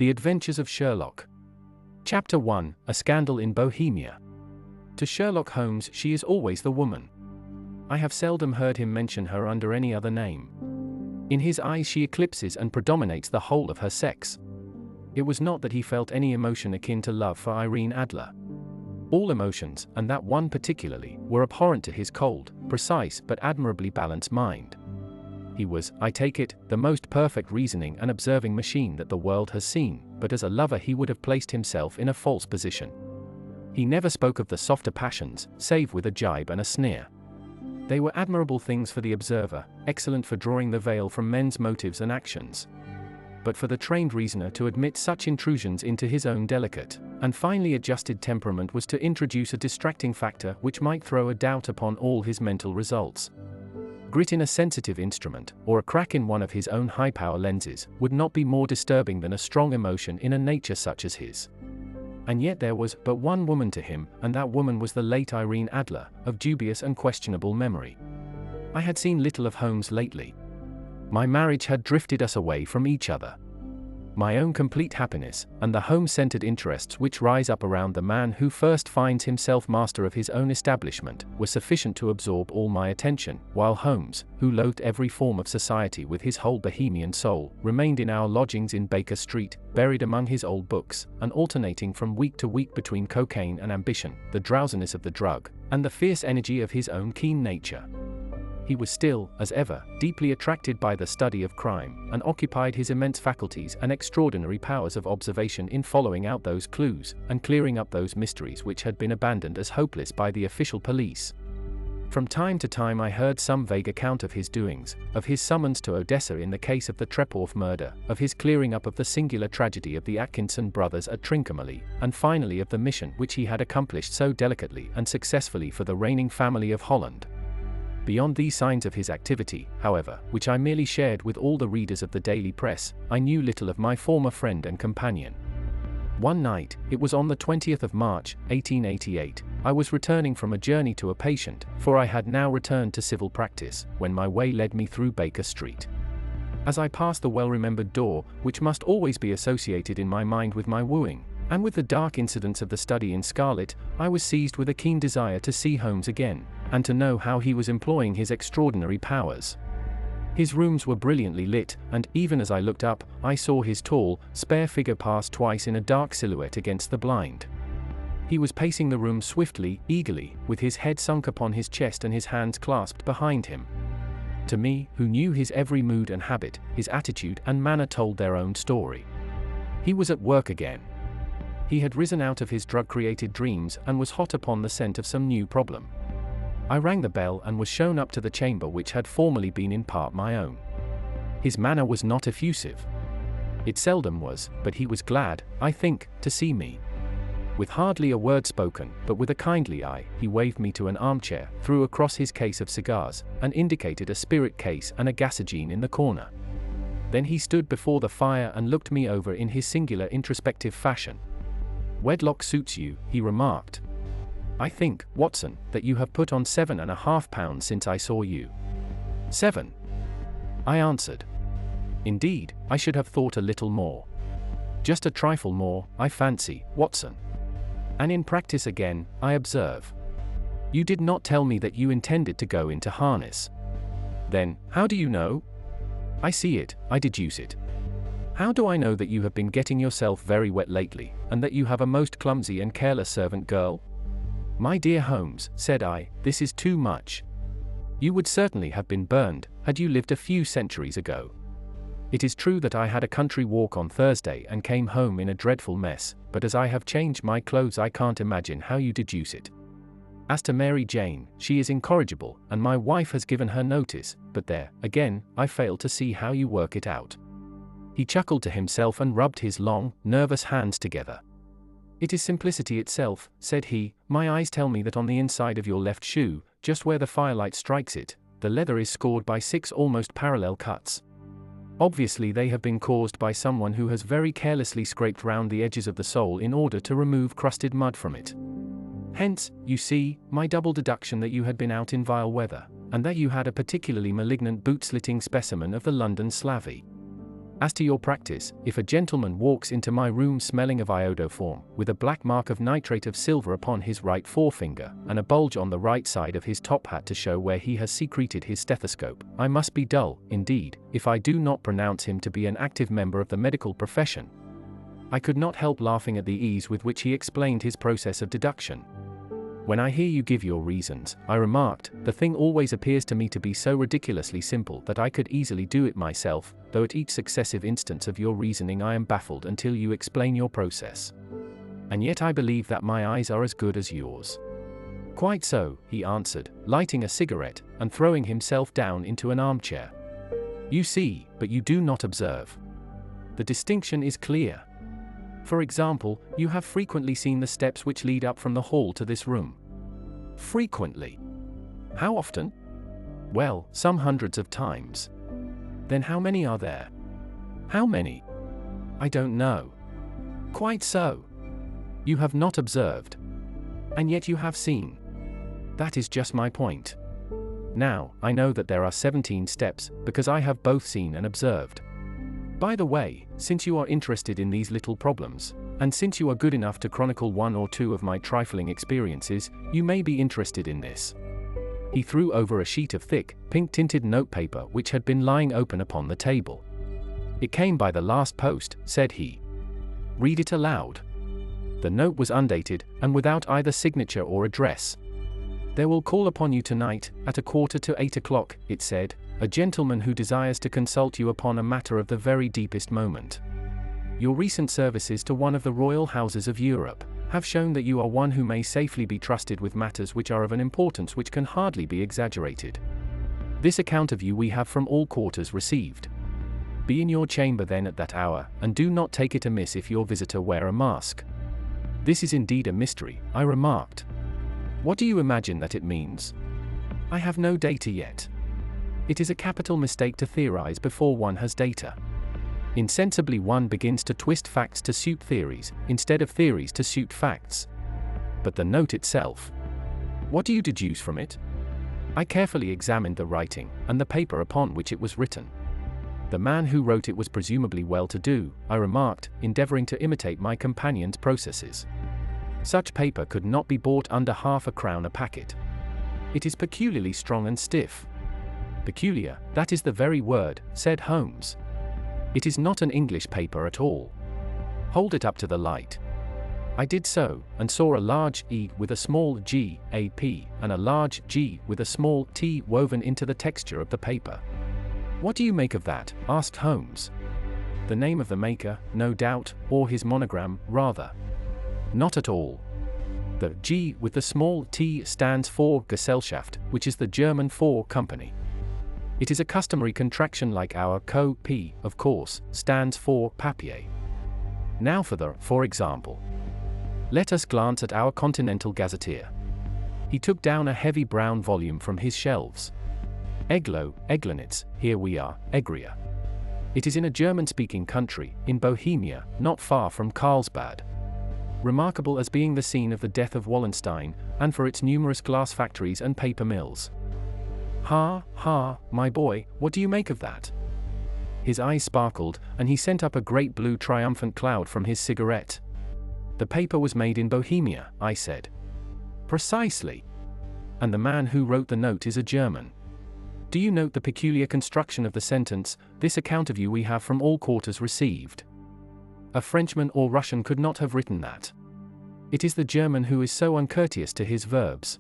The Adventures of Sherlock. Chapter 1, A Scandal in Bohemia. To Sherlock Holmes she is always the woman. I have seldom heard him mention her under any other name. In his eyes she eclipses and predominates the whole of her sex. It was not that he felt any emotion akin to love for Irene Adler. All emotions, and that one particularly, were abhorrent to his cold, precise but admirably balanced mind. He was, I take it, the most perfect reasoning and observing machine that the world has seen, but as a lover he would have placed himself in a false position. He never spoke of the softer passions, save with a jibe and a sneer. They were admirable things for the observer, excellent for drawing the veil from men's motives and actions. But for the trained reasoner to admit such intrusions into his own delicate and finely adjusted temperament was to introduce a distracting factor which might throw a doubt upon all his mental results. Grit in a sensitive instrument, or a crack in one of his own high-power lenses, would not be more disturbing than a strong emotion in a nature such as his. And yet there was but one woman to him, and that woman was the late Irene Adler, of dubious and questionable memory. I had seen little of Holmes lately. My marriage had drifted us away from each other. My own complete happiness, and the home-centered interests which rise up around the man who first finds himself master of his own establishment, were sufficient to absorb all my attention, while Holmes, who loathed every form of society with his whole Bohemian soul, remained in our lodgings in Baker Street, buried among his old books, and alternating from week to week between cocaine and ambition, the drowsiness of the drug, and the fierce energy of his own keen nature. He was still, as ever, deeply attracted by the study of crime, and occupied his immense faculties and extraordinary powers of observation in following out those clues, and clearing up those mysteries which had been abandoned as hopeless by the official police. From time to time I heard some vague account of his doings, of his summons to Odessa in the case of the Treporth murder, of his clearing up of the singular tragedy of the Atkinson brothers at Trincomalee, and finally of the mission which he had accomplished so delicately and successfully for the reigning family of Holland. Beyond these signs of his activity, however, which I merely shared with all the readers of the daily press, I knew little of my former friend and companion. One night, it was on the 20th of March, 1888, I was returning from a journey to a patient, for I had now returned to civil practice, when my way led me through Baker Street. As I passed the well-remembered door, which must always be associated in my mind with my wooing, and with the dark incidents of the study in scarlet, I was seized with a keen desire to see Holmes again, and to know how he was employing his extraordinary powers. His rooms were brilliantly lit, and, even as I looked up, I saw his tall, spare figure pass twice in a dark silhouette against the blind. He was pacing the room swiftly, eagerly, with his head sunk upon his chest and his hands clasped behind him. To me, who knew his every mood and habit, his attitude and manner told their own story. He was at work again. He had risen out of his drug-created dreams and was hot upon the scent of some new problem. I rang the bell and was shown up to the chamber which had formerly been in part my own. His manner was not effusive. It seldom was, but he was glad, I think, to see me. With hardly a word spoken, but with a kindly eye, he waved me to an armchair, threw across his case of cigars, and indicated a spirit case and a gasogene in the corner. Then he stood before the fire and looked me over in his singular introspective fashion. "Wedlock suits you," he remarked. "I think, Watson, that you have put on 7.5 pounds since I saw you." 7. I answered. "Indeed, I should have thought a little more. Just a trifle more, I fancy, Watson. And in practice again, I observe. You did not tell me that you intended to go into harness. Then, how do you know? I see it, I deduce it. How do I know that you have been getting yourself very wet lately, and that you have a most clumsy and careless servant girl? My dear Holmes, said I, this is too much. You would certainly have been burned, had you lived a few centuries ago. It is true that I had a country walk on Thursday and came home in a dreadful mess, but as I have changed my clothes I can't imagine how you deduce it. As to Mary Jane, she is incorrigible, and my wife has given her notice, but there, again, I fail to see how you work it out. He chuckled to himself and rubbed his long, nervous hands together. It is simplicity itself, said he. My eyes tell me that on the inside of your left shoe, just where the firelight strikes it, the leather is scored by 6 almost parallel cuts. Obviously they have been caused by someone who has very carelessly scraped round the edges of the sole in order to remove crusted mud from it. Hence, you see, my double deduction that you had been out in vile weather, and that you had a particularly malignant boot-slitting specimen of the London slavey. As to your practice, if a gentleman walks into my room smelling of iodoform, with a black mark of nitrate of silver upon his right forefinger, and a bulge on the right side of his top hat to show where he has secreted his stethoscope, I must be dull, indeed, if I do not pronounce him to be an active member of the medical profession. I could not help laughing at the ease with which he explained his process of deduction. When I hear you give your reasons, I remarked, the thing always appears to me to be so ridiculously simple that I could easily do it myself, though at each successive instance of your reasoning I am baffled until you explain your process. And yet I believe that my eyes are as good as yours. Quite so, he answered, lighting a cigarette, and throwing himself down into an armchair. You see, but you do not observe. The distinction is clear. For example, you have frequently seen the steps which lead up from the hall to this room. Frequently. How often? Well, some hundreds of times. Then how many are there? How many? I don't know. Quite so. You have not observed. And yet you have seen. That is just my point. Now, I know that there are 17 steps, because I have both seen and observed. By the way, since you are interested in these little problems, and since you are good enough to chronicle one or two of my trifling experiences, you may be interested in this. He threw over a sheet of thick, pink-tinted notepaper which had been lying open upon the table. It came by the last post, said he. Read it aloud. The note was undated, and without either signature or address. There will call upon you tonight, at 7:45, it said, a gentleman who desires to consult you upon a matter of the very deepest moment. Your recent services to one of the royal houses of Europe have shown that you are one who may safely be trusted with matters which are of an importance which can hardly be exaggerated. This account of you we have from all quarters received. Be in your chamber then at that hour, and do not take it amiss if your visitor wear a mask. This is indeed a mystery, I remarked. What do you imagine that it means? I have no data yet. It is a capital mistake to theorize before one has data. Insensibly one begins to twist facts to suit theories, instead of theories to suit facts. But the note itself. What do you deduce from it? I carefully examined the writing, and the paper upon which it was written. The man who wrote it was presumably well-to-do, I remarked, endeavoring to imitate my companion's processes. Such paper could not be bought under £0.50 a packet. It is peculiarly strong and stiff. Peculiar, that is the very word, said Holmes. It is not an English paper at all. Hold it up to the light. I did so, and saw a large E with a small g, a P, and a large G with a small t woven into the texture of the paper. What do you make of that? Asked Holmes. The name of the maker, no doubt, or his monogram, rather. Not at all. The G with the small t stands for Gesellschaft, which is the German for company. It is a customary contraction like our Co-P, of course, stands for papier. Now for example. Let us glance at our Continental Gazetteer. He took down a heavy brown volume from his shelves. Eglo, Eglanitz, here we are, Egria. It is in a German-speaking country, in Bohemia, not far from Carlsbad. Remarkable as being the scene of the death of Wallenstein, and for its numerous glass factories and paper mills. Ha, ha, my boy, what do you make of that? His eyes sparkled, and he sent up a great blue triumphant cloud from his cigarette. The paper was made in Bohemia, I said. Precisely. And the man who wrote the note is a German. Do you note the peculiar construction of the sentence, this account of you we have from all quarters received? A Frenchman or Russian could not have written that. It is the German who is so uncourteous to his verbs.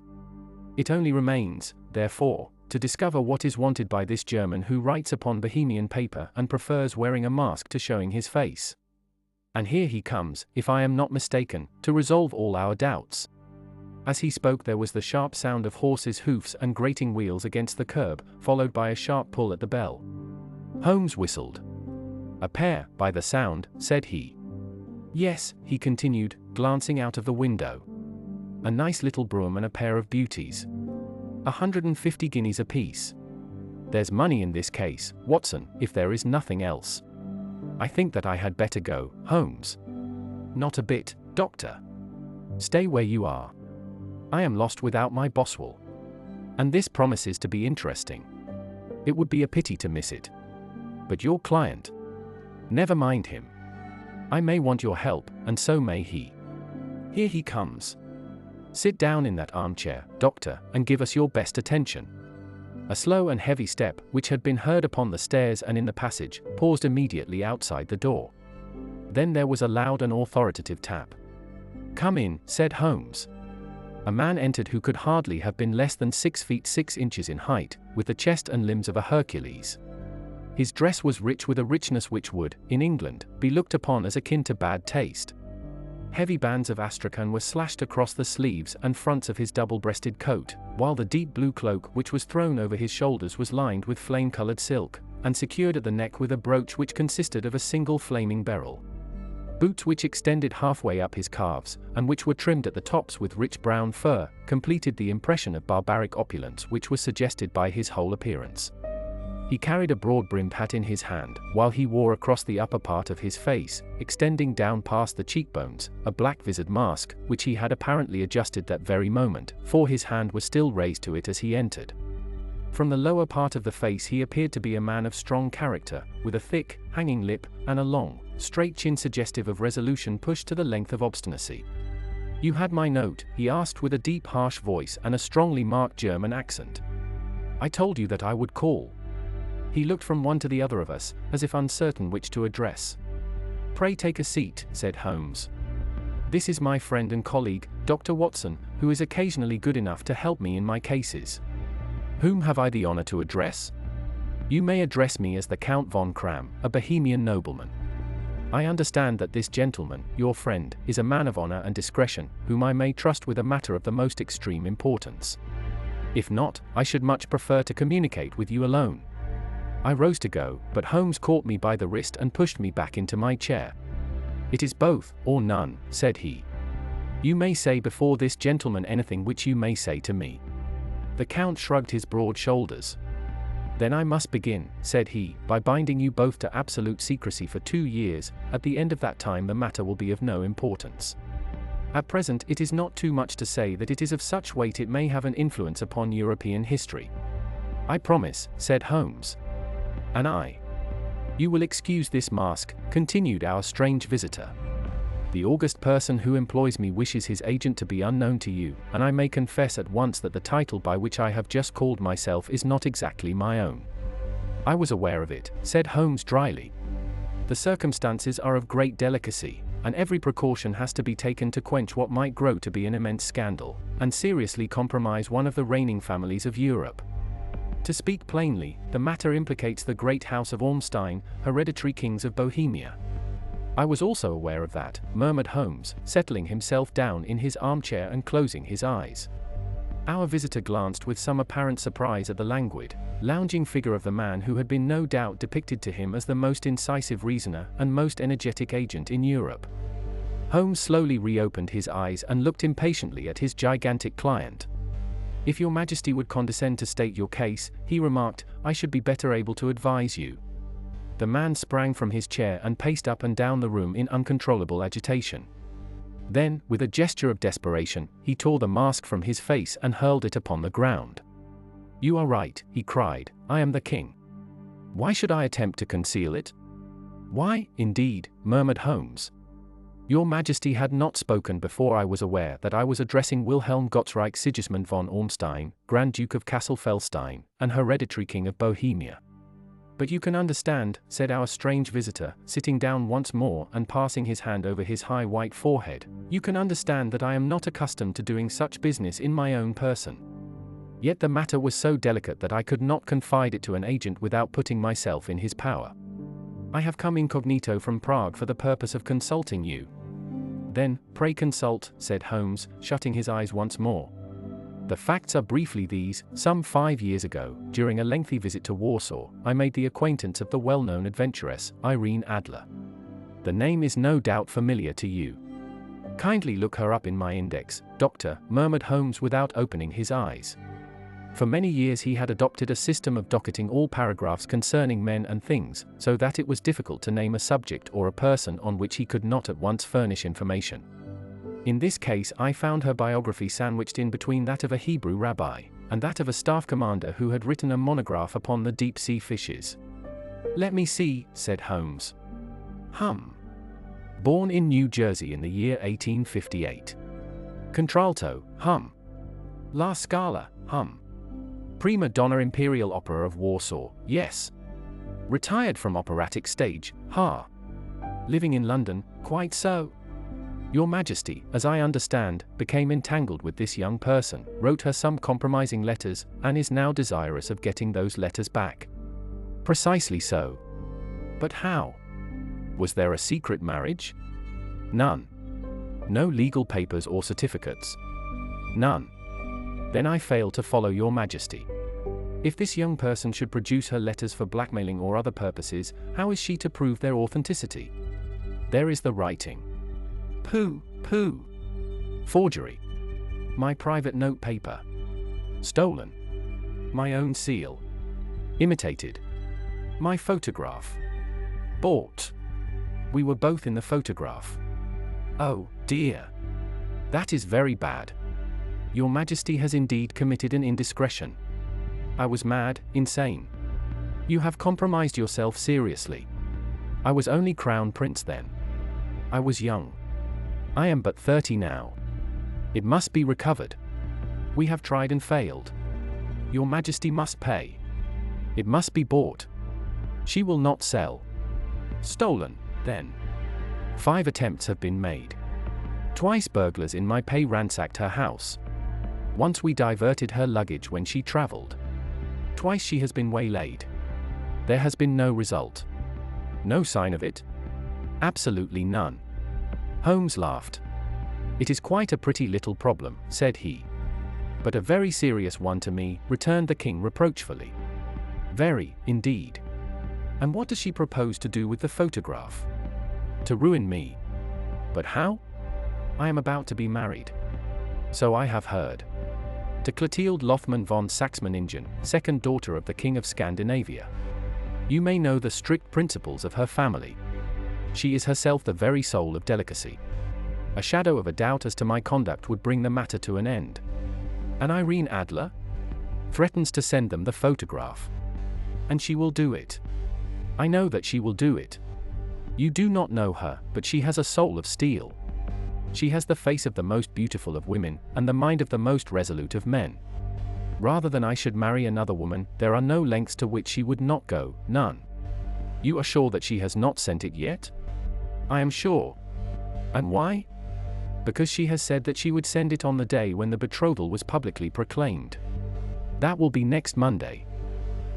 It only remains, therefore, to discover what is wanted by this German who writes upon Bohemian paper and prefers wearing a mask to showing his face. And here he comes, if I am not mistaken, to resolve all our doubts. As he spoke there was the sharp sound of horses' hoofs and grating wheels against the curb, followed by a sharp pull at the bell. Holmes whistled. A pair, by the sound, said he. Yes, he continued, glancing out of the window. A nice little brougham and a pair of beauties. 150 guineas apiece. There's money in this case, Watson, if there is nothing else. I think that I had better go, Holmes. Not a bit, Doctor. Stay where you are. I am lost without my Boswell. And this promises to be interesting. It would be a pity to miss it. But your client? Never mind him. I may want your help, and so may he. Here he comes. Sit down in that armchair, doctor, and give us your best attention." A slow and heavy step, which had been heard upon the stairs and in the passage, paused immediately outside the door. Then there was a loud and authoritative tap. "Come in," said Holmes. A man entered who could hardly have been less than 6 feet 6 inches in height, with the chest and limbs of a Hercules. His dress was rich with a richness which would, in England, be looked upon as akin to bad taste. Heavy bands of astrakhan were slashed across the sleeves and fronts of his double-breasted coat, while the deep blue cloak which was thrown over his shoulders was lined with flame-colored silk, and secured at the neck with a brooch which consisted of a single flaming beryl. Boots which extended halfway up his calves, and which were trimmed at the tops with rich brown fur, completed the impression of barbaric opulence which was suggested by his whole appearance. He carried a broad-brimmed hat in his hand, while he wore across the upper part of his face, extending down past the cheekbones, a black-visored mask, which he had apparently adjusted that very moment, for his hand was still raised to it as he entered. From the lower part of the face he appeared to be a man of strong character, with a thick, hanging lip, and a long, straight chin suggestive of resolution pushed to the length of obstinacy. "You had my note?" he asked with a deep harsh voice and a strongly marked German accent. "I told you that I would call." He looked from one to the other of us, as if uncertain which to address. "Pray take a seat," said Holmes. "This is my friend and colleague, Dr. Watson, who is occasionally good enough to help me in my cases. Whom have I the honor to address?" "You may address me as the Count von Kram, a Bohemian nobleman. I understand that this gentleman, your friend, is a man of honor and discretion, whom I may trust with a matter of the most extreme importance. If not, I should much prefer to communicate with you alone." I rose to go, but Holmes caught me by the wrist and pushed me back into my chair. "It is both, or none," said he. "You may say before this gentleman anything which you may say to me." The Count shrugged his broad shoulders. "Then I must begin," said he, "by binding you both to absolute secrecy for 2 years. At the end of that time the matter will be of no importance. At present it is not too much to say that it is of such weight it may have an influence upon European history." "I promise," said Holmes. "And I." "You will excuse this mask," continued our strange visitor. "The august person who employs me wishes his agent to be unknown to you, and I may confess at once that the title by which I have just called myself is not exactly my own." "I was aware of it," said Holmes dryly. "The circumstances are of great delicacy, and every precaution has to be taken to quench what might grow to be an immense scandal, and seriously compromise one of the reigning families of Europe. To speak plainly, the matter implicates the great house of Ormstein, hereditary kings of Bohemia." "I was also aware of that," murmured Holmes, settling himself down in his armchair and closing his eyes. Our visitor glanced with some apparent surprise at the languid, lounging figure of the man who had been no doubt depicted to him as the most incisive reasoner and most energetic agent in Europe. Holmes slowly reopened his eyes and looked impatiently at his gigantic client. "If your Majesty would condescend to state your case," he remarked, "I should be better able to advise you." The man sprang from his chair and paced up and down the room in uncontrollable agitation. Then, with a gesture of desperation, he tore the mask from his face and hurled it upon the ground. "You are right," he cried, "I am the king. Why should I attempt to conceal it?" "Why, indeed," murmured Holmes. "Your Majesty had not spoken before I was aware that I was addressing Wilhelm Gottsreich Sigismund von Ormstein, Grand Duke of Cassel-Felstein, and hereditary King of Bohemia." "But you can understand," said our strange visitor, sitting down once more and passing his hand over his high white forehead, "you can understand that I am not accustomed to doing such business in my own person. Yet the matter was so delicate that I could not confide it to an agent without putting myself in his power. I have come incognito from Prague for the purpose of consulting you." "Then, pray consult," said Holmes, shutting his eyes once more. "The facts are briefly these: some 5 years ago, during a lengthy visit to Warsaw, I made the acquaintance of the well-known adventuress, Irene Adler. The name is no doubt familiar to you." "Kindly look her up in my index, doctor," murmured Holmes without opening his eyes. For many years he had adopted a system of docketing all paragraphs concerning men and things, so that it was difficult to name a subject or a person on which he could not at once furnish information. In this case I found her biography sandwiched in between that of a Hebrew rabbi, and that of a staff commander who had written a monograph upon the deep-sea fishes. "Let me see," said Holmes. Born in New Jersey in the year 1858. Contralto, La Scala, Prima donna Imperial Opera of Warsaw, yes. Retired from operatic stage, Living in London, quite so. Your Majesty, as I understand, became entangled with this young person, wrote her some compromising letters, and is now desirous of getting those letters back. Precisely so. But how? Was there a secret marriage? None. No legal papers or certificates? None. Then I fail to follow your Majesty. If this young person should produce her letters for blackmailing or other purposes, how is she to prove their authenticity? There is the writing. Pooh. Forgery. My private note paper. Stolen. My own seal. Imitated. My photograph. Bought. We were both in the photograph. Oh, dear. That is very bad. Your Majesty has indeed committed an indiscretion. I was mad, insane. You have compromised yourself seriously. I was only Crown Prince then. I was young. I am but 30 now. It must be recovered. We have tried and failed. Your Majesty must pay. It must be bought. She will not sell. Stolen, then. 5 attempts have been made. Twice burglars in my pay ransacked her house. Once we diverted her luggage when she traveled. Twice she has been waylaid. There has been no result. No sign of it? Absolutely none. Holmes laughed. It is quite a pretty little problem, said he. But a very serious one to me, returned the king reproachfully. Very, indeed. And what does she propose to do with the photograph? To ruin me. But how? I am about to be married. So I have heard. To Clotilde Lothman von Saxe-Meiningen, second daughter of the King of Scandinavia. You may know the strict principles of her family. She is herself the very soul of delicacy. A shadow of a doubt as to my conduct would bring the matter to an end. And Irene Adler threatens to send them the photograph. And she will do it. I know that she will do it. You do not know her, but she has a soul of steel. She has the face of the most beautiful of women, and the mind of the most resolute of men. Rather than I should marry another woman, there are no lengths to which she would not go, none. You are sure that she has not sent it yet? I am sure. And why? Because she has said that she would send it on the day when the betrothal was publicly proclaimed. That will be next Monday.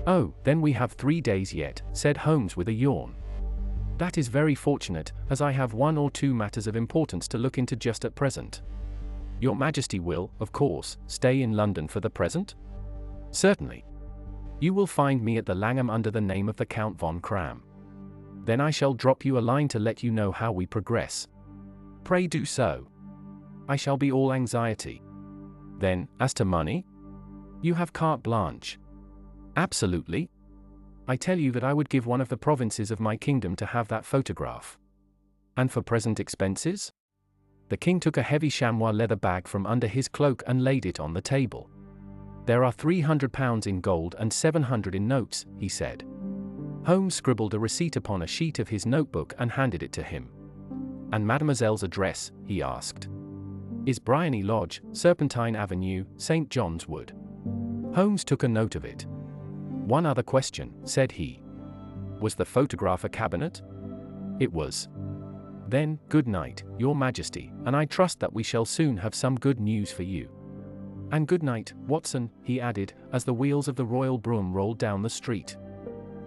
Oh, then we have 3 days yet, said Holmes with a yawn. That is very fortunate, as I have 1 or 2 matters of importance to look into just at present. Your Majesty will, of course, stay in London for the present? Certainly. You will find me at the Langham under the name of the Count von Cram. Then I shall drop you a line to let you know how we progress. Pray do so. I shall be all anxiety. Then, as to money? You have carte blanche. Absolutely. I tell you that I would give one of the provinces of my kingdom to have that photograph. And for present expenses? The king took a heavy chamois leather bag from under his cloak and laid it on the table. There are £300 in gold and 700 in notes, he said. Holmes scribbled a receipt upon a sheet of his notebook and handed it to him. And Mademoiselle's address, he asked. Is Briony Lodge, Serpentine Avenue, St. John's Wood. Holmes took a note of it. One other question, said he. Was the photograph a cabinet? It was. Then, good night, Your Majesty, and I trust that we shall soon have some good news for you. And good night, Watson, he added, as the wheels of the royal brougham rolled down the street.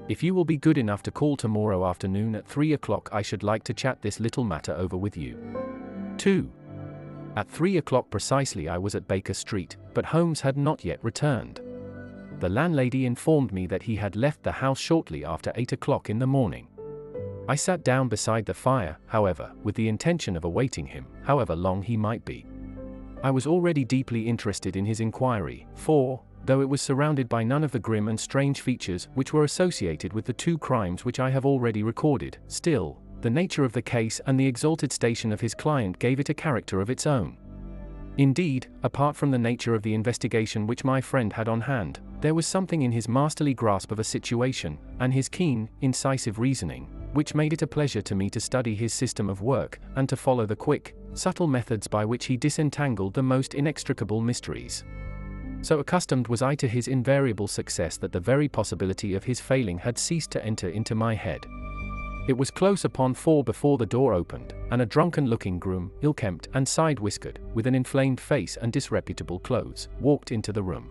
If you will be good enough to call tomorrow afternoon at 3 o'clock, I should like to chat this little matter over with you. 2. At 3 o'clock precisely I was at Baker Street, but Holmes had not yet returned. The landlady informed me that he had left the house shortly after 8 o'clock in the morning. I sat down beside the fire, however, with the intention of awaiting him, however long he might be. I was already deeply interested in his inquiry, for, though it was surrounded by none of the grim and strange features which were associated with the 2 crimes which I have already recorded, still, the nature of the case and the exalted station of his client gave it a character of its own. Indeed, apart from the nature of the investigation which my friend had on hand, there was something in his masterly grasp of a situation, and his keen, incisive reasoning, which made it a pleasure to me to study his system of work, and to follow the quick, subtle methods by which he disentangled the most inextricable mysteries. So accustomed was I to his invariable success that the very possibility of his failing had ceased to enter into my head. It was close upon 4 before the door opened, and a drunken-looking groom, ill-kempt and side-whiskered, with an inflamed face and disreputable clothes, walked into the room.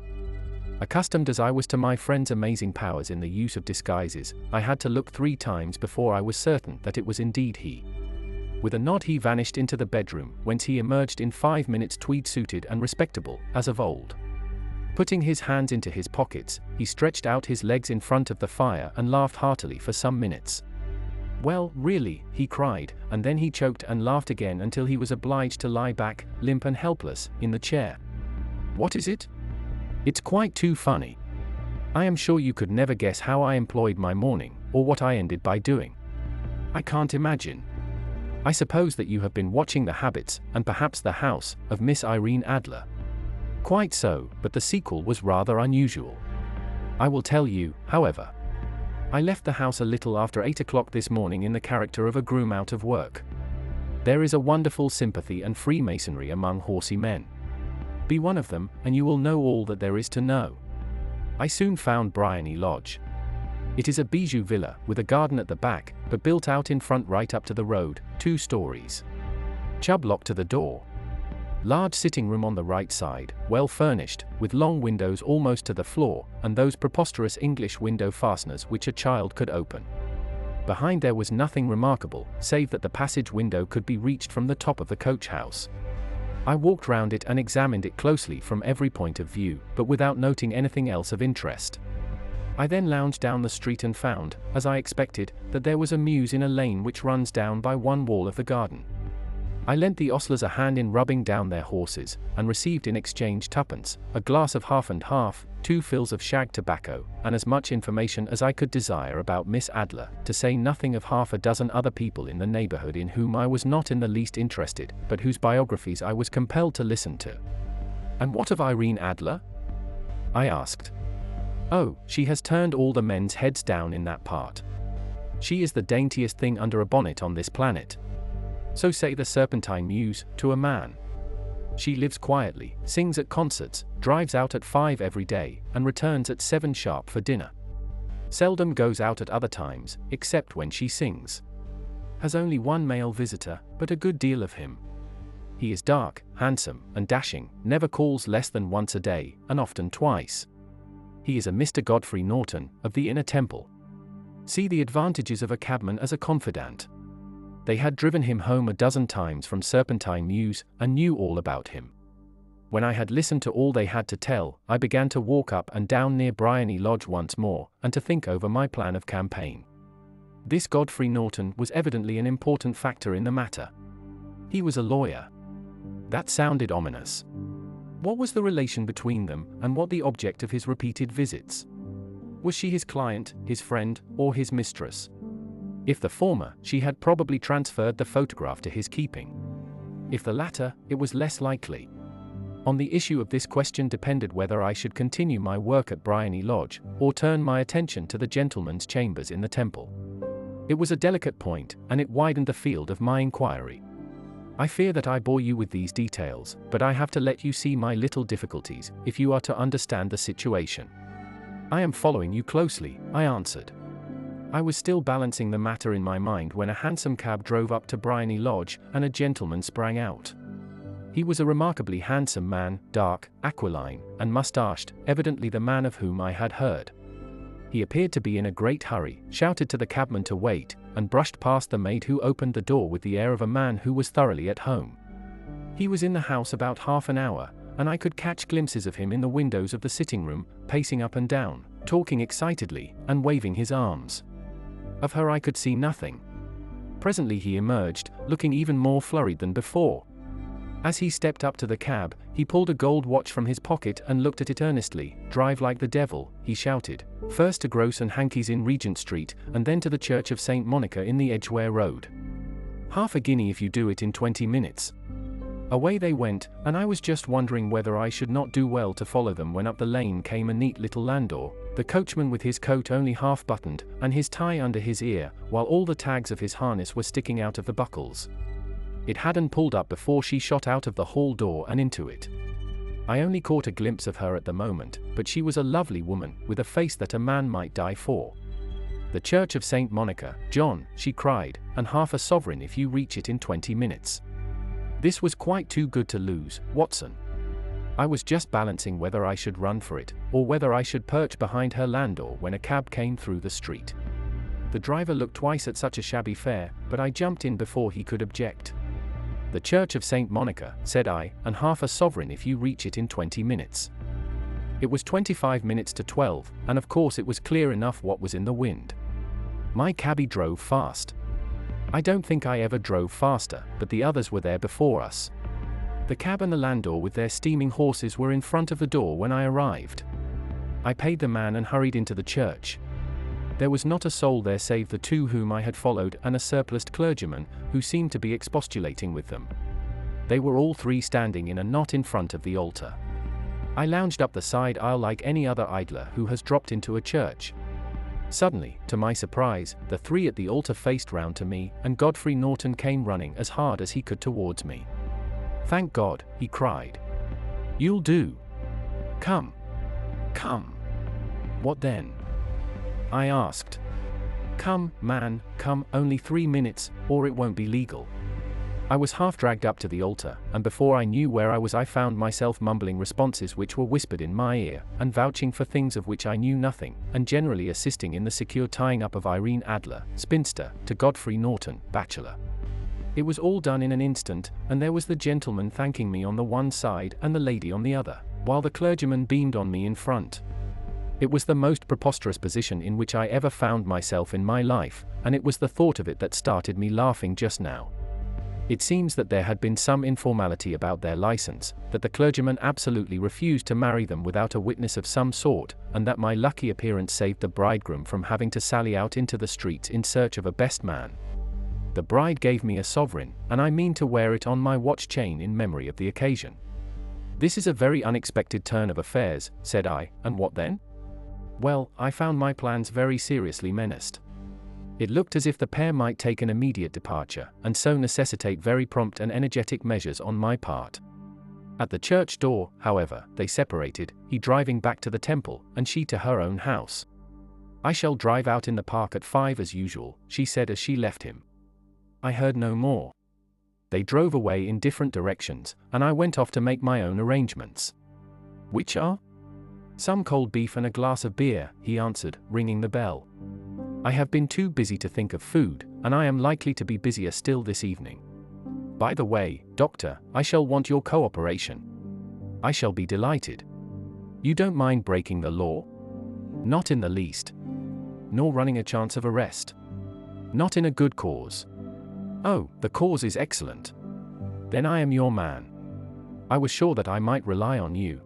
Accustomed as I was to my friend's amazing powers in the use of disguises, I had to look 3 times before I was certain that it was indeed he. With a nod he vanished into the bedroom, whence he emerged in 5 minutes tweed-suited and respectable, as of old. Putting his hands into his pockets, he stretched out his legs in front of the fire and laughed heartily for some minutes. "Well, really," he cried, and then he choked and laughed again until he was obliged to lie back, limp and helpless, in the chair. "What is it?" "It's quite too funny. I am sure you could never guess how I employed my morning, or what I ended by doing." "I can't imagine." "I suppose that you have been watching the habits, and perhaps the house, of Miss Irene Adler." "Quite so, but the sequel was rather unusual. I will tell you, however. I left the house a little after 8 o'clock this morning in the character of a groom out of work. There is a wonderful sympathy and freemasonry among horsey men. Be one of them, and you will know all that there is to know. I soon found Briony Lodge. It is a bijou villa, with a garden at the back, but built out in front right up to the road, 2 stories. Chubb lock to the door. Large sitting room on the right side, well furnished, with long windows almost to the floor, and those preposterous English window fasteners which a child could open. Behind there was nothing remarkable, save that the passage window could be reached from the top of the coach house. I walked round it and examined it closely from every point of view, but without noting anything else of interest. I then lounged down the street and found, as I expected, that there was a mews in a lane which runs down by one wall of the garden. I lent the ostlers a hand in rubbing down their horses, and received in exchange 2d, a glass of half and half, 2 fills of shag tobacco, and as much information as I could desire about Miss Adler, to say nothing of half a dozen other people in the neighborhood in whom I was not in the least interested, but whose biographies I was compelled to listen to. "And what of Irene Adler?" I asked. "Oh, she has turned all the men's heads down in that part. She is the daintiest thing under a bonnet on this planet. So say the Serpentine Mews, to a man. She lives quietly, sings at concerts, drives out at 5 every day, and returns at 7 sharp for dinner. Seldom goes out at other times, except when she sings. Has only 1 male visitor, but a good deal of him. He is dark, handsome, and dashing, never calls less than once a day, and often twice. He is a Mr. Godfrey Norton, of the Inner Temple. See the advantages of a cabman as a confidant. They had driven him home a dozen times from Serpentine Mews, and knew all about him. When I had listened to all they had to tell, I began to walk up and down near Briony Lodge once more, and to think over my plan of campaign. This Godfrey Norton was evidently an important factor in the matter. He was a lawyer. That sounded ominous. What was the relation between them, and what the object of his repeated visits? Was she his client, his friend, or his mistress? If the former, she had probably transferred the photograph to his keeping. If the latter, it was less likely. On the issue of this question depended whether I should continue my work at Briony Lodge, or turn my attention to the gentlemen's chambers in the Temple. It was a delicate point, and it widened the field of my inquiry. I fear that I bore you with these details, but I have to let you see my little difficulties, if you are to understand the situation. "I am following you closely," I answered. I was still balancing the matter in my mind when a hansom cab drove up to Briony Lodge, and a gentleman sprang out. He was a remarkably handsome man, dark, aquiline, and mustached, evidently the man of whom I had heard. He appeared to be in a great hurry, shouted to the cabman to wait, and brushed past the maid who opened the door with the air of a man who was thoroughly at home. He was in the house about half an hour, and I could catch glimpses of him in the windows of the sitting room, pacing up and down, talking excitedly, and waving his arms. Of her I could see nothing. Presently he emerged, looking even more flurried than before. As he stepped up to the cab, he pulled a gold watch from his pocket and looked at it earnestly. "Drive like the devil," he shouted, "first to Gross and Hankey's in Regent Street, and then to the Church of St. Monica in the Edgware Road. Half a guinea if you do it in 20 minutes. Away they went, and I was just wondering whether I should not do well to follow them when up the lane came a neat little landau, the coachman with his coat only half buttoned, and his tie under his ear, while all the tags of his harness were sticking out of the buckles. It hadn't pulled up before she shot out of the hall door and into it. I only caught a glimpse of her at the moment, but she was a lovely woman, with a face that a man might die for. "The Church of St. Monica, John," she cried, "and half a sovereign if you reach it in 20 minutes. This was quite too good to lose, Watson." I was just balancing whether I should run for it, or whether I should perch behind her landau when a cab came through the street. The driver looked twice at such a shabby fare, but I jumped in before he could object. "The Church of St. Monica," said I, "and half a sovereign if you reach it in 20 minutes. It was 25 minutes to 12, and of course it was clear enough what was in the wind. My cabby drove fast. I don't think I ever drove faster, but the others were there before us. The cab and the landau with their steaming horses were in front of the door when I arrived. I paid the man and hurried into the church. There was not a soul there save the two whom I had followed and a surpliced clergyman, who seemed to be expostulating with them. They were all three standing in a knot in front of the altar. I lounged up the side aisle like any other idler who has dropped into a church. Suddenly, to my surprise, the three at the altar faced round to me, and Godfrey Norton came running as hard as he could towards me. "Thank God," he cried. "You'll do. Come. Come." "What then?" I asked. "Come, man, come, only 3 minutes, or it won't be legal." I was half dragged up to the altar, and before I knew where I was I found myself mumbling responses which were whispered in my ear, and vouching for things of which I knew nothing, and generally assisting in the secure tying up of Irene Adler, spinster, to Godfrey Norton, bachelor. It was all done in an instant, and there was the gentleman thanking me on the one side and the lady on the other, while the clergyman beamed on me in front. It was the most preposterous position in which I ever found myself in my life, and it was the thought of it that started me laughing just now. It seems that there had been some informality about their license, that the clergyman absolutely refused to marry them without a witness of some sort, and that my lucky appearance saved the bridegroom from having to sally out into the streets in search of a best man. The bride gave me a sovereign, and I mean to wear it on my watch chain in memory of the occasion. "This is a very unexpected turn of affairs," said I, "and what then?" Well, I found my plans very seriously menaced. It looked as if the pair might take an immediate departure, and so necessitate very prompt and energetic measures on my part. At the church door, however, they separated, he driving back to the temple, and she to her own house. "I shall drive out in the park at 5 as usual," she said as she left him. I heard no more. They drove away in different directions, and I went off to make my own arrangements. "Which are?" "Some cold beef and a glass of beer," he answered, ringing the bell. "I have been too busy to think of food, and I am likely to be busier still this evening. By the way, Doctor, I shall want your cooperation." "I shall be delighted." "You don't mind breaking the law?" "Not in the least." "Nor running a chance of arrest?" "Not in a good cause." "Oh, the cause is excellent. Then I am your man. I was sure that I might rely on you.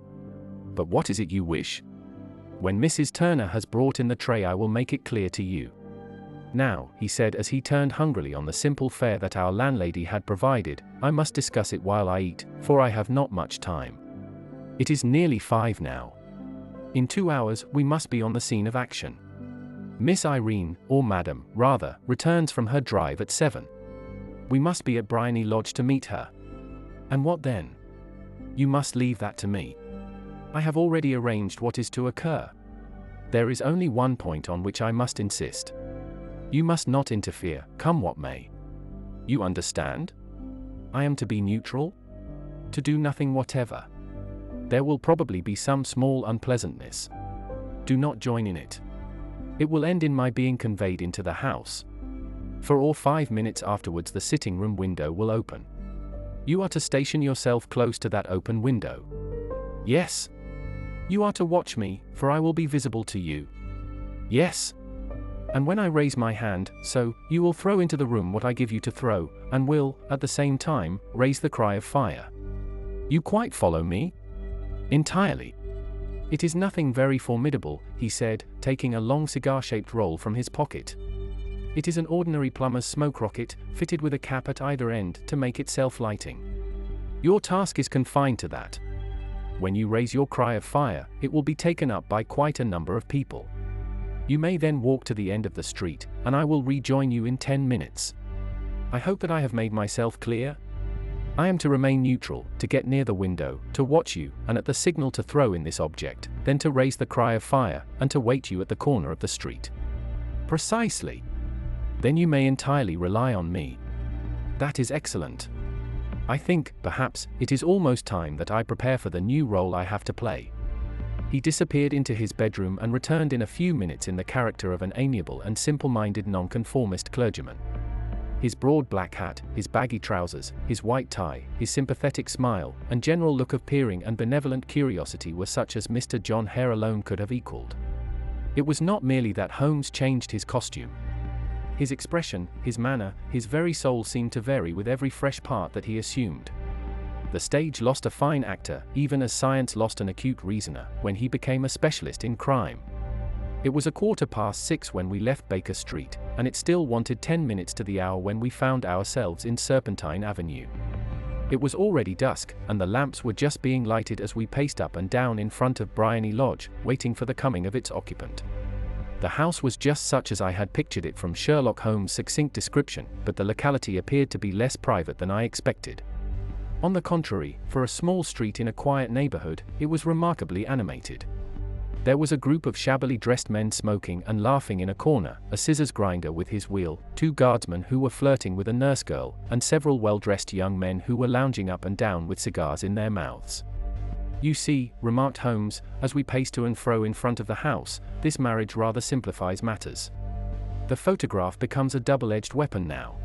But what is it you wish?" "When Mrs. Turner has brought in the tray I will make it clear to you. Now," he said as he turned hungrily on the simple fare that our landlady had provided, "I must discuss it while I eat, for I have not much time. It is nearly 5 now. In 2 hours we must be on the scene of action. Miss Irene, or Madam, rather, returns from her drive at 7. We must be at Briony Lodge to meet her." "And what then?" "You must leave that to me. I have already arranged what is to occur. There is only one point on which I must insist. You must not interfere, come what may. You understand? I am to be neutral? To do nothing whatever. There will probably be some small unpleasantness. Do not join in it. It will end in my being conveyed into the house. For 5 minutes afterwards the sitting-room window will open. You are to station yourself close to that open window." "Yes." "You are to watch me, for I will be visible to you." "Yes." "And when I raise my hand, so, you will throw into the room what I give you to throw, and will, at the same time, raise the cry of fire. You quite follow me?" "Entirely." "It is nothing very formidable," he said, taking a long cigar-shaped roll from his pocket. "It is an ordinary plumber's smoke rocket, fitted with a cap at either end to make it self-lighting. Your task is confined to that. When you raise your cry of fire, it will be taken up by quite a number of people. You may then walk to the end of the street, and I will rejoin you in 10 minutes. I hope that I have made myself clear. I am to remain neutral, to get near the window, to watch you, and at the signal to throw in this object, then to raise the cry of fire, and to wait you at the corner of the street. Precisely. Then you may entirely rely on me. That is excellent. I think, perhaps, it is almost time that I prepare for the new role I have to play. He disappeared into his bedroom and returned in a few minutes in the character of an amiable and simple-minded nonconformist clergyman. His broad black hat, his baggy trousers, his white tie, his sympathetic smile, and general look of peering and benevolent curiosity were such as Mr. John Hare alone could have equalled. It was not merely that Holmes changed his costume. His expression, his manner, his very soul seemed to vary with every fresh part that he assumed. The stage lost a fine actor, even as science lost an acute reasoner, when he became a specialist in crime. It was 6:15 when we left Baker Street, and it still wanted 10 minutes to the hour when we found ourselves in Serpentine Avenue. It was already dusk, and the lamps were just being lighted as we paced up and down in front of Briony Lodge, waiting for the coming of its occupant. The house was just such as I had pictured it from Sherlock Holmes' succinct description, but the locality appeared to be less private than I expected. On the contrary, for a small street in a quiet neighborhood, it was remarkably animated. There was a group of shabbily dressed men smoking and laughing in a corner, a scissors grinder with his wheel, 2 guardsmen who were flirting with a nurse girl, and several well-dressed young men who were lounging up and down with cigars in their mouths. You see, remarked Holmes, as we paced to and fro in front of the house, this marriage rather simplifies matters. The photograph becomes a double-edged weapon now.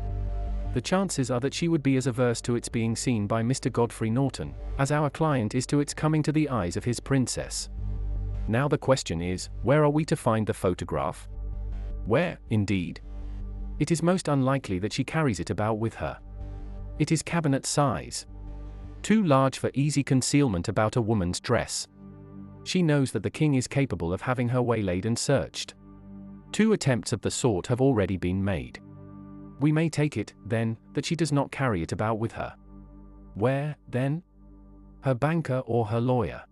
The chances are that she would be as averse to its being seen by Mr. Godfrey Norton, as our client is to its coming to the eyes of his princess. Now the question is, where are we to find the photograph? Where, indeed? It is most unlikely that she carries it about with her. It is cabinet size. Too large for easy concealment about a woman's dress. She knows that the king is capable of having her waylaid and searched. 2 attempts of the sort have already been made. We may take it, then, that she does not carry it about with her. Where, then? Her banker or her lawyer.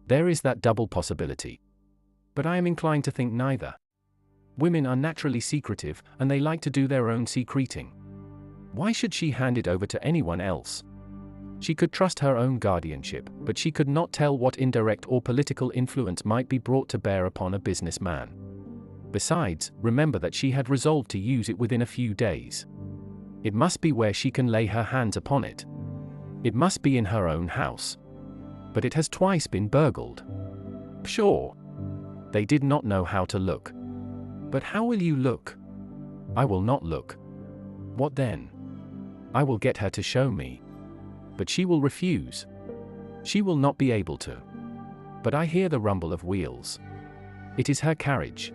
There is that double possibility. But I am inclined to think neither. Women are naturally secretive, and they like to do their own secreting. Why should she hand it over to anyone else? She could trust her own guardianship, but she could not tell what indirect or political influence might be brought to bear upon a businessman. Besides, remember that she had resolved to use it within a few days. It must be where she can lay her hands upon it. It must be in her own house. But it has twice been burgled. Pshaw! They did not know how to look. But how will you look? I will not look. What then? I will get her to show me. But she will refuse. She will not be able to. But I hear the rumble of wheels. It is her carriage.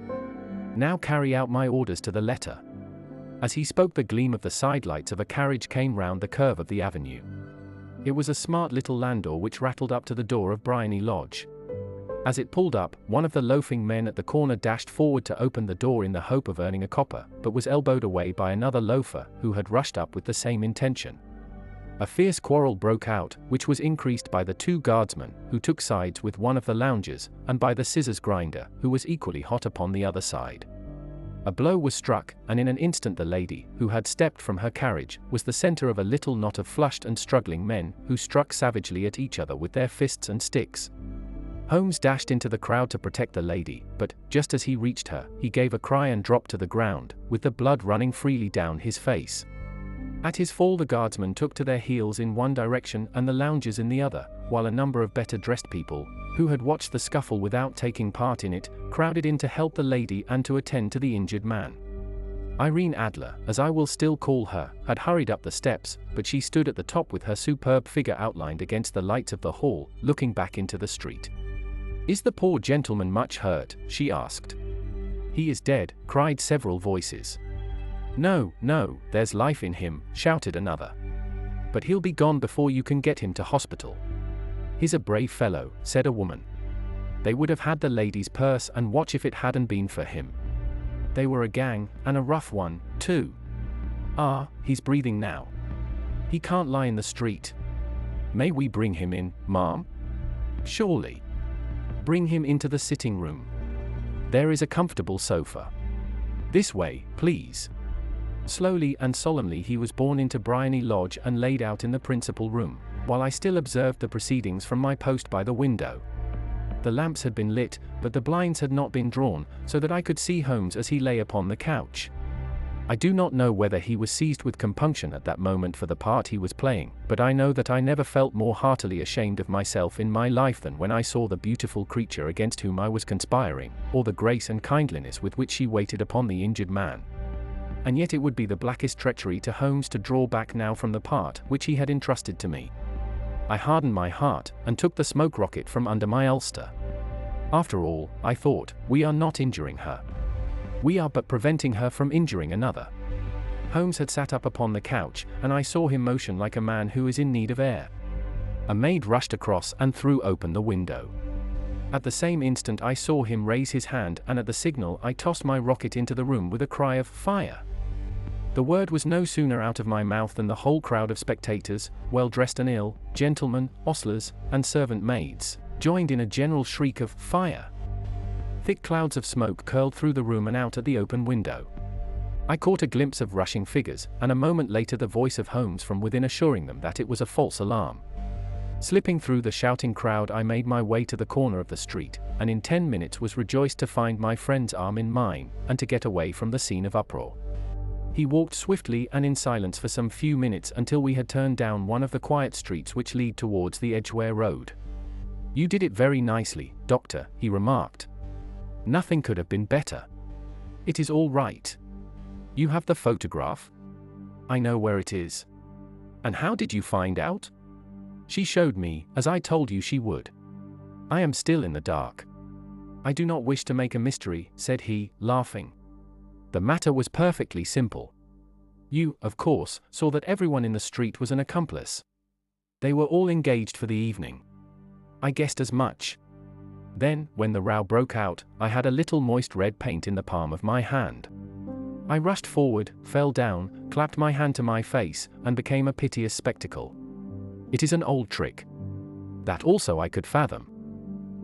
Now carry out my orders to the letter. As he spoke, the gleam of the sidelights of a carriage came round the curve of the avenue. It was a smart little landau which rattled up to the door of Briony Lodge. As it pulled up, one of the loafing men at the corner dashed forward to open the door in the hope of earning a copper, but was elbowed away by another loafer, who had rushed up with the same intention. A fierce quarrel broke out, which was increased by the 2 guardsmen, who took sides with one of the loungers, and by the scissors grinder, who was equally hot upon the other side. A blow was struck, and in an instant the lady, who had stepped from her carriage, was the center of a little knot of flushed and struggling men, who struck savagely at each other with their fists and sticks. Holmes dashed into the crowd to protect the lady, but, just as he reached her, he gave a cry and dropped to the ground, with the blood running freely down his face. At his fall, the guardsmen took to their heels in one direction and the loungers in the other, while a number of better-dressed people, who had watched the scuffle without taking part in it, crowded in to help the lady and to attend to the injured man. Irene Adler, as I will still call her, had hurried up the steps, but she stood at the top with her superb figure outlined against the lights of the hall, looking back into the street. "Is the poor gentleman much hurt?" she asked. "He is dead," cried several voices. "No, no, there's life in him," shouted another. "But he'll be gone before you can get him to hospital." "He's a brave fellow," said a woman. "They would have had the lady's purse and watch if it hadn't been for him. They were a gang, and a rough one, too. Ah, he's breathing now. He can't lie in the street. "May we bring him in, ma'am?" "Surely." "Bring him into the sitting room. There is a comfortable sofa. This way, please." Slowly and solemnly he was borne into Briony Lodge and laid out in the principal room, while I still observed the proceedings from my post by the window. The lamps had been lit, but the blinds had not been drawn, so that I could see Holmes as he lay upon the couch. I do not know whether he was seized with compunction at that moment for the part he was playing, but I know that I never felt more heartily ashamed of myself in my life than when I saw the beautiful creature against whom I was conspiring, or the grace and kindliness with which she waited upon the injured man. And yet it would be the blackest treachery to Holmes to draw back now from the part which he had entrusted to me. I hardened my heart, and took the smoke rocket from under my ulster. After all, I thought, we are not injuring her. We are but preventing her from injuring another. Holmes had sat up upon the couch, and I saw him motion like a man who is in need of air. A maid rushed across and threw open the window. At the same instant I saw him raise his hand, and at the signal I tossed my rocket into the room with a cry of "Fire!" The word was no sooner out of my mouth than the whole crowd of spectators, well-dressed and ill, gentlemen, ostlers, and servant maids, joined in a general shriek of "Fire!" Thick clouds of smoke curled through the room and out at the open window. I caught a glimpse of rushing figures, and a moment later the voice of Holmes from within assuring them that it was a false alarm. Slipping through the shouting crowd I made my way to the corner of the street, and in 10 minutes was rejoiced to find my friend's arm in mine, and to get away from the scene of uproar. He walked swiftly and in silence for some few minutes until we had turned down one of the quiet streets which lead towards the Edgware Road. "You did it very nicely, Doctor," he remarked. "Nothing could have been better. It is all right. You have the photograph?" "I know where it is." "And how did you find out?" "She showed me, as I told you she would." "I am still in the dark." "I do not wish to make a mystery," said he, laughing. "The matter was perfectly simple. You, of course, saw that everyone in the street was an accomplice. They were all engaged for the evening. I guessed as much. Then, when the row broke out, I had a little moist red paint in the palm of my hand. I rushed forward, fell down, clapped my hand to my face, and became a piteous spectacle. It is an old trick. That also I could fathom.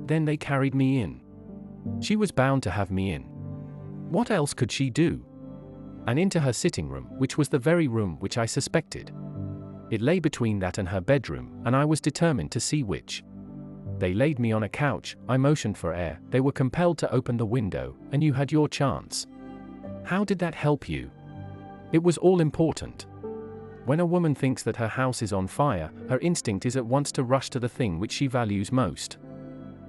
Then they carried me in. She was bound to have me in. What else could she do? And into her sitting room, which was the very room which I suspected. It lay between that and her bedroom, and I was determined to see which. They laid me on a couch, I motioned for air, they were compelled to open the window, and you had your chance. How did that help you? It was all important. When a woman thinks that her house is on fire, her instinct is at once to rush to the thing which she values most.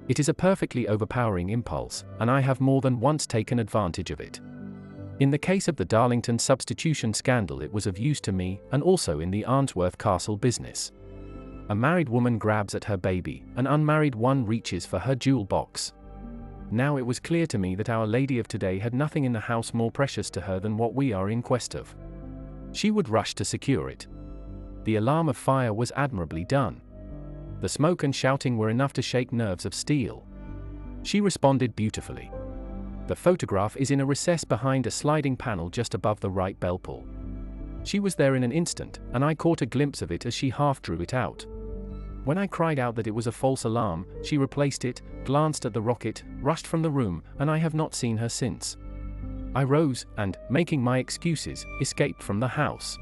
It is a perfectly overpowering impulse, and I have more than once taken advantage of it. In the case of the Darlington substitution scandal it was of use to me, and also in the Arnsworth Castle business. A married woman grabs at her baby, an unmarried one reaches for her jewel box. Now it was clear to me that Our Lady of today had nothing in the house more precious to her than what we are in quest of. She would rush to secure it. The alarm of fire was admirably done. The smoke and shouting were enough to shake nerves of steel. She responded beautifully. The photograph is in a recess behind a sliding panel just above the right bell pull. She was there in an instant, and I caught a glimpse of it as she half drew it out. When I cried out that it was a false alarm, she replaced it, glanced at the rocket, rushed from the room, and I have not seen her since. I rose, and, making my excuses, escaped from the house.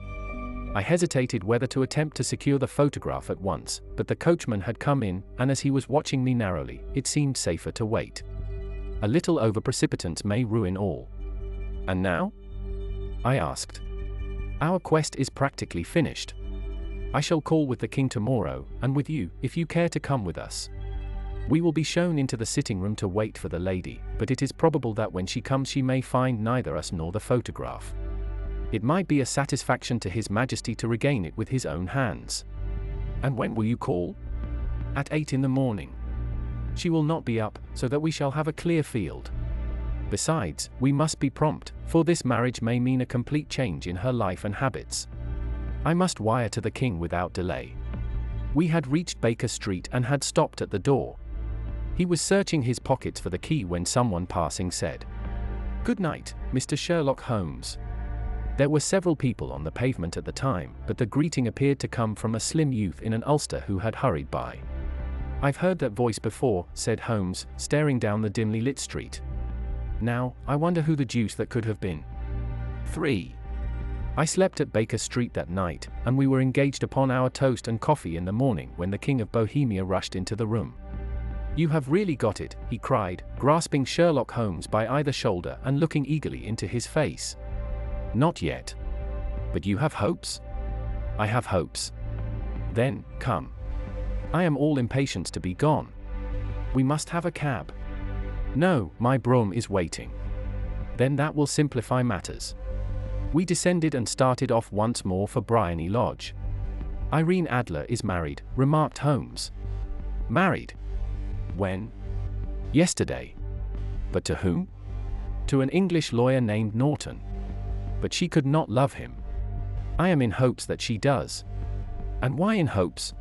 I hesitated whether to attempt to secure the photograph at once, but the coachman had come in, and as he was watching me narrowly, it seemed safer to wait. A little over-precipitance may ruin all. "And now?" I asked. "Our quest is practically finished. I shall call with the king tomorrow, and with you, if you care to come with us. We will be shown into the sitting room to wait for the lady, but it is probable that when she comes she may find neither us nor the photograph. It might be a satisfaction to His Majesty to regain it with his own hands." "And when will you call?" "At 8 in the morning. She will not be up, so that we shall have a clear field. Besides, we must be prompt, for this marriage may mean a complete change in her life and habits. I must wire to the king without delay." We had reached Baker Street and had stopped at the door. He was searching his pockets for the key when someone passing said, "Good night, Mr. Sherlock Holmes." There were several people on the pavement at the time, but the greeting appeared to come from a slim youth in an ulster who had hurried by. "I've heard that voice before," said Holmes, staring down the dimly lit street. "Now, I wonder who the deuce that could have been." 3. I slept at Baker Street that night, and we were engaged upon our toast and coffee in the morning when the King of Bohemia rushed into the room. "You have really got it," he cried, grasping Sherlock Holmes by either shoulder and looking eagerly into his face. "Not yet. But you have hopes?" "I have hopes." "Then, come. I am all impatience to be gone. We must have a cab." "No, my brougham is waiting." "Then that will simplify matters." We descended and started off once more for Briony Lodge. "Irene Adler is married," remarked Holmes. "Married? When?" "Yesterday." "But to whom?" "To an English lawyer named Norton." "But she could not love him." "I am in hopes that she does." "And why in hopes?"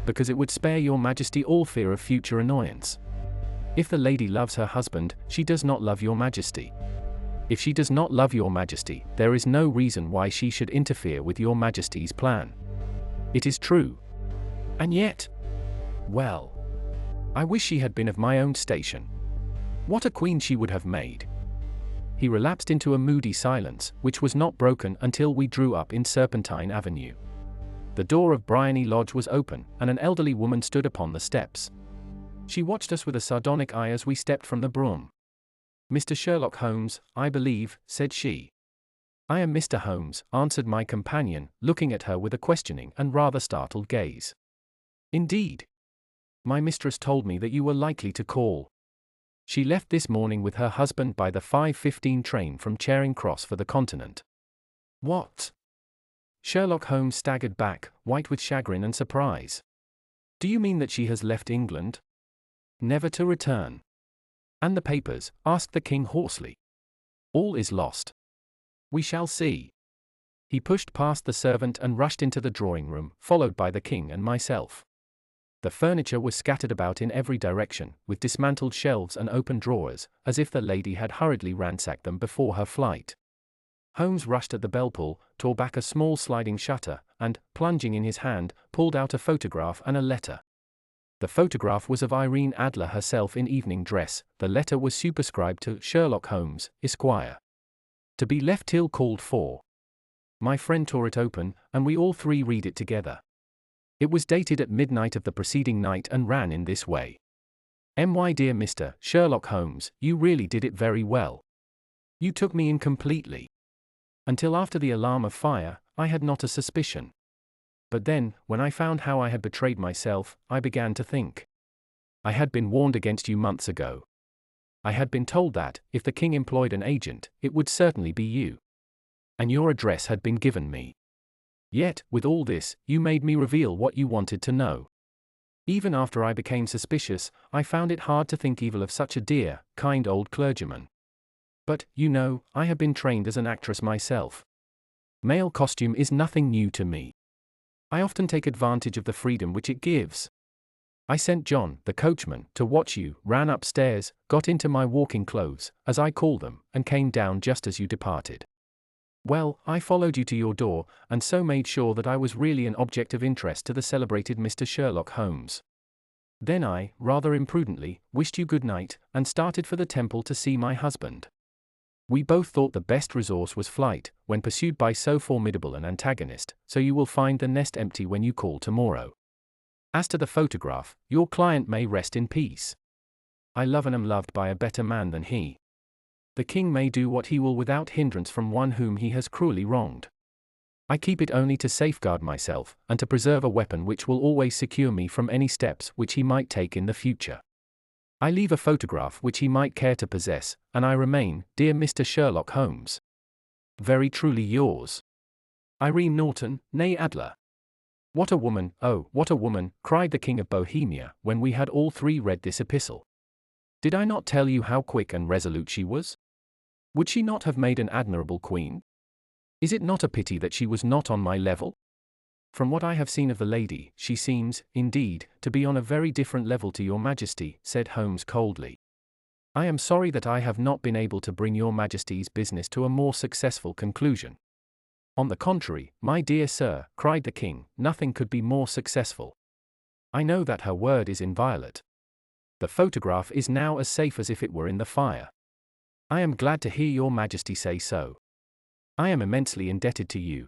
"Because it would spare your Majesty all fear of future annoyance. If the lady loves her husband, she does not love your Majesty. If she does not love your Majesty, there is no reason why she should interfere with your Majesty's plan. It is true. And yet, well, I wish she had been of my own station. What a queen she would have made." He relapsed into a moody silence, which was not broken until we drew up in Serpentine Avenue. The door of Briony Lodge was open, and an elderly woman stood upon the steps. She watched us with a sardonic eye as we stepped from the brougham. "Mr. Sherlock Holmes, I believe," said she. "I am Mr. Holmes," answered my companion, looking at her with a questioning and rather startled gaze. "Indeed? My mistress told me that you were likely to call. She left this morning with her husband by the 5:15 train from Charing Cross for the Continent." "What?" Sherlock Holmes staggered back, white with chagrin and surprise. "Do you mean that she has left England? Never to return?" "And the papers?" asked the king hoarsely. "All is lost. We shall see." He pushed past the servant and rushed into the drawing room, followed by the king and myself. The furniture was scattered about in every direction, with dismantled shelves and open drawers, as if the lady had hurriedly ransacked them before her flight. Holmes rushed at the bell-pull, tore back a small sliding shutter, and, plunging in his hand, pulled out a photograph and a letter. The photograph was of Irene Adler herself in evening dress. The letter was superscribed to Sherlock Holmes, Esquire. "To be left till called for." My friend tore it open, and we all three read it together. It was dated at midnight of the preceding night and ran in this way. "My dear Mr. Sherlock Holmes, you really did it very well. You took me in completely. Until after the alarm of fire, I had not a suspicion. But then, when I found how I had betrayed myself, I began to think. I had been warned against you months ago. I had been told that, if the king employed an agent, it would certainly be you. And your address had been given me. Yet, with all this, you made me reveal what you wanted to know. Even after I became suspicious, I found it hard to think evil of such a dear, kind old clergyman. But, you know, I have been trained as an actress myself. Male costume is nothing new to me. I often take advantage of the freedom which it gives. I sent John, the coachman, to watch you, ran upstairs, got into my walking clothes, as I call them, and came down just as you departed. Well, I followed you to your door, and so made sure that I was really an object of interest to the celebrated Mr. Sherlock Holmes. Then I, rather imprudently, wished you good night, and started for the Temple to see my husband. We both thought the best resource was flight, when pursued by so formidable an antagonist, so you will find the nest empty when you call tomorrow. As to the photograph, your client may rest in peace. I love and am loved by a better man than he. The king may do what he will without hindrance from one whom he has cruelly wronged. I keep it only to safeguard myself, and to preserve a weapon which will always secure me from any steps which he might take in the future. I leave a photograph which he might care to possess, and I remain, dear Mr. Sherlock Holmes, very truly yours, Irene Norton, née Adler. What a woman, oh, what a woman, cried the King of Bohemia, when we had all three read this epistle. Did I not tell you how quick and resolute she was? Would she not have made an admirable queen? Is it not a pity that she was not on my level? From what I have seen of the lady, she seems, indeed, to be on a very different level to your Majesty, said Holmes coldly. I am sorry that I have not been able to bring your Majesty's business to a more successful conclusion. On the contrary, my dear sir, cried the king, nothing could be more successful. I know that her word is inviolate. The photograph is now as safe as if it were in the fire. I am glad to hear your majesty say so. I am immensely indebted to you.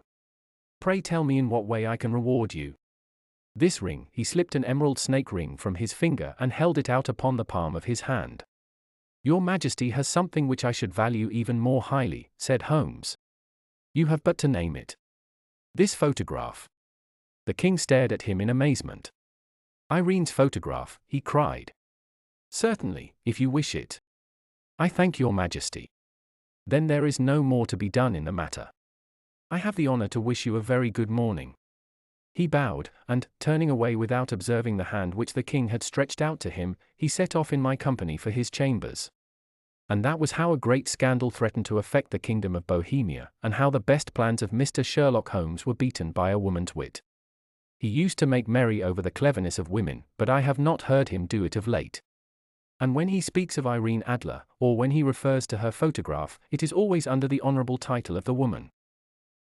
Pray tell me in what way I can reward you. This ring, he slipped an emerald snake ring from his finger and held it out upon the palm of his hand. Your majesty has something which I should value even more highly, said Holmes. You have but to name it. This photograph. The king stared at him in amazement. Irene's photograph, he cried. Certainly, if you wish it. I thank your majesty. Then there is no more to be done in the matter. I have the honor to wish you a very good morning. He bowed, and, turning away without observing the hand which the king had stretched out to him, he set off in my company for his chambers. And that was how a great scandal threatened to affect the kingdom of Bohemia, and how the best plans of Mr. Sherlock Holmes were beaten by a woman's wit. He used to make merry over the cleverness of women, but I have not heard him do it of late. And when he speaks of Irene Adler, or when he refers to her photograph, it is always under the honorable title of the woman.